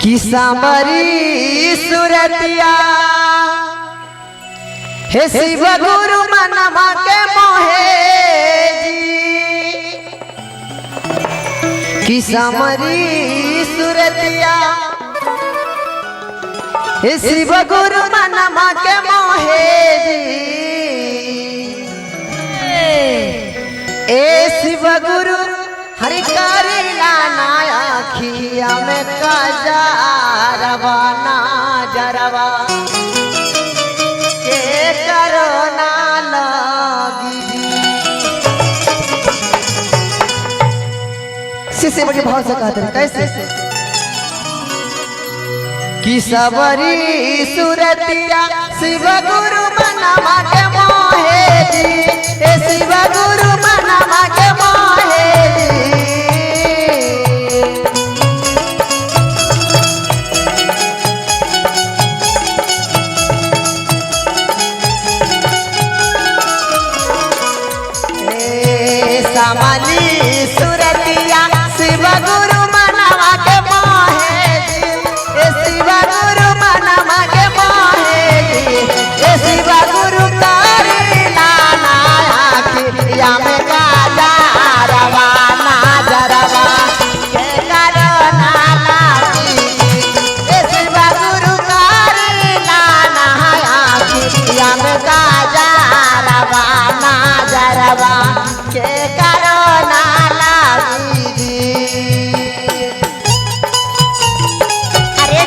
कि सांबरी सुरतिया हे शिव गुरु मनमा के मोहे जी कि सांबरी सुरतिया हे शिव गुरु मनमा के मोहे जी ए शिव गुरु हरि करीला नाखिया में काजरवा ना जरवा के करोना लगी से बड़े भाव से कहते हैं कैसे कि सबरी सुरतिया शिव गुरु मनमा के मोहे जी ए शिव गुरु मनमा के मोहे सामाली सुरतिया शिव गुरु मनमा के मोहे जी ए शिव गुरु मनमा के मोहे जी ए शिव गुरु करीला नाखिया में काजरवा ना जरवा के करोना लगी ए शिव गुरु करीला नाखिया में काजरवा ना जरवा के करोना लगी अरे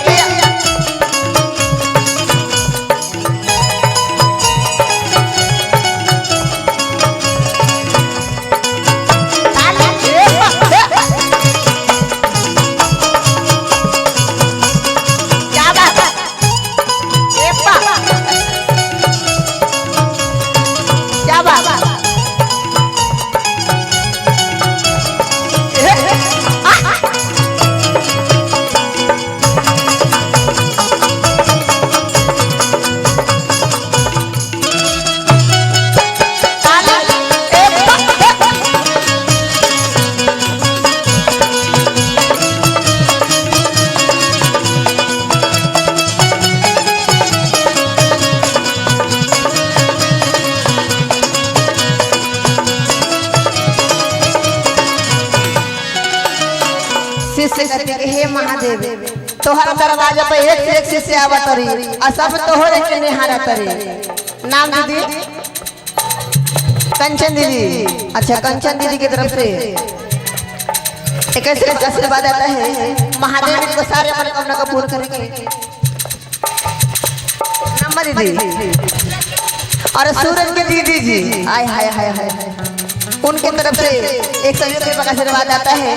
क्या बात है क्या बात शिष्य कहते कि हे महादेव तोहर दरवाजा पे एक से एक शिष्य आवत रही और सब तोहरे के निहारत रही। नाम दीदी कंचन दीदी। अच्छा कंचन दीदी की तरफ से एक ऐसे आशीर्वाद आता है महादेव को सारे मनोकामना को पूर्ण करेंगे। नंबर दीदी और सूरज के दीदी जी हाय हाय हाय हाय उनके तरफ से एक सहयोग के प्रकार आशीर्वाद आता है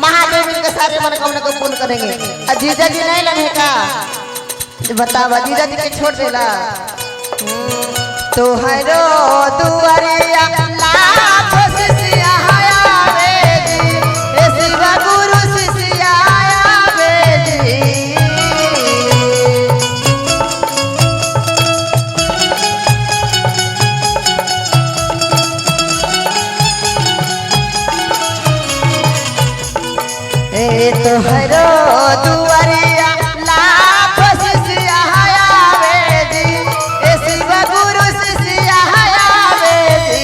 महादेव के सारे मनोकामना को पूर्ण करेंगे। और जीजा जी नहीं लगे का बतावा जीजा जी के छोड़ देला तो हरो दुआरिया लाख शिष्या आवे जी ए शिव गुरु शिष्या आवे जी तोहरो दुआरिया लाख शिष्या आवे जी ए शिव गुरु शिष्या आवे जी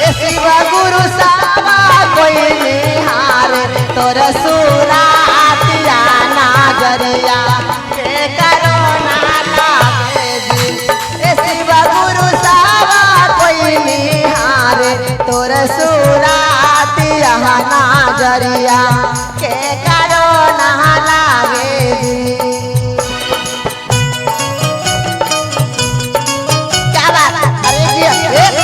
ए शिव गुरु सावा कोई निहार तोर सुरातिया नागरिया के करोना लागे जी ए शिव गुरु सावा कोई निहार तोर सुरातिया नागरिया के करोना लागे जी। क्या बात अरे जी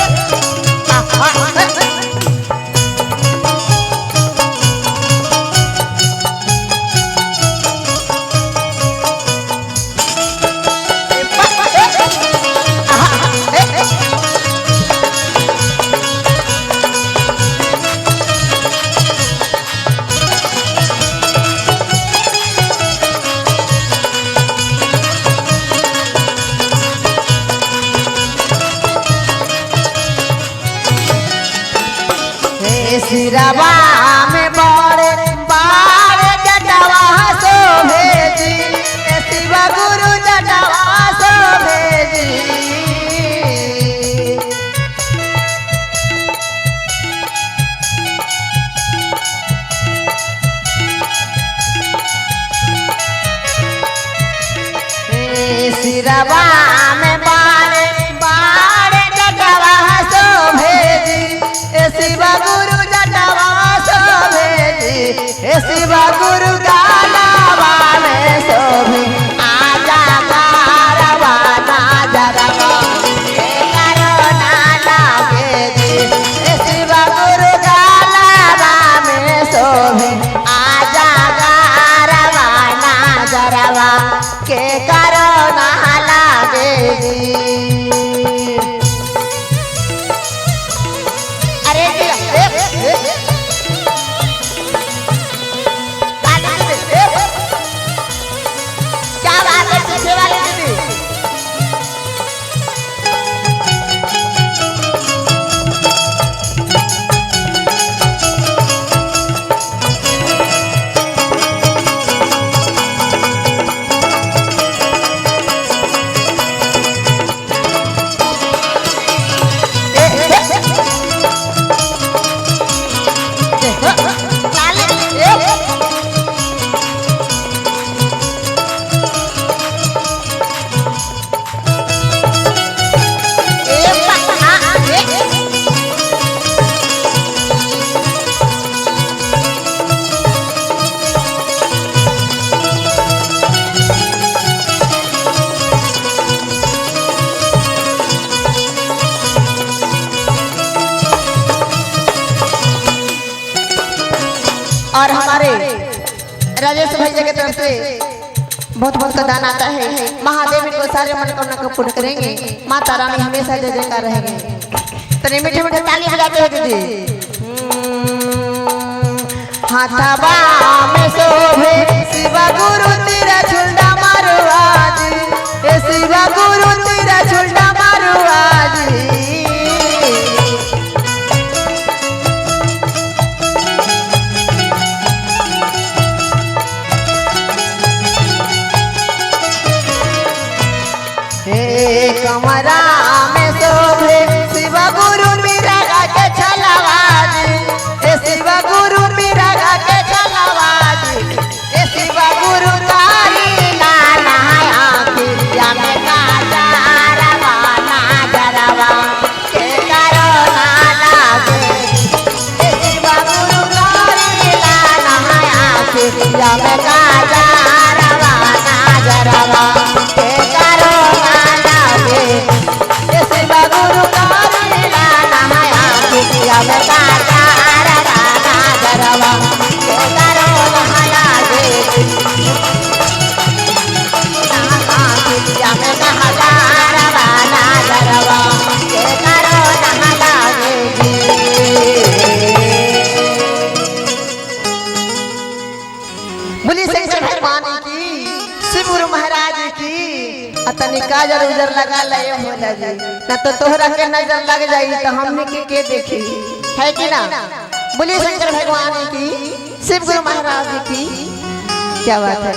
सिरवा में बड़े बार जटवा शोभे जी सिरवा में बारे बारे जटवा शोभेजी ए शिवा गुरु जटवा शोभेजी ए शिवा गुरु गालावा में शोभे आजा कारवा ना जरवा के करो ना लागे जी ए शिवा गुरु गालावा में शोभे आजा कारवा ना जरवा के करो ना लागे जी। अरे क्या बात है पीछे वाली दीदी और हमारे राजेश भैया की तरफ से बहुत बहुत का दान आता है। महादेव को सारे मनोकामना को पूर्ण करेंगे। माता रानी हमेशा जय जयकार रहेंगे। तो मीठे मीठे ताली बजाते हैं दीदी। हाथाबा में शोभे शिवा गुरु तेरा झुंडा मारुआ जी ए शिवा गुरु तेरा झुंडा मारुआ जी कमरा में शोभे शिवा गुरु मीरा के छलवाजी ए शिवा गुरु मीरा के छलवाजी ए शिवा गुरु तारी नाना आखिया में काजा रवा ना जरवा के करो ना लागे ए शिवा गुरु तारी नाना आखिया में काजा रवा ना जरवा के करो ए शिवा गुरु कारी लाना आखिया में काजा रवा ना जरवा के करो ना लागे आखिया में काजा रवा ना जरवा के करो ना लागे बोली शंकर भगवान की शिव गुरु महाराज की तनी काजर उजर लगा ले होला जी ना तो तोहरा के नजर लग जाई तो हमने के देखी है कि ना। बोलिए शंकर भगवान की शिव गुरु महाराज की क्या बात है।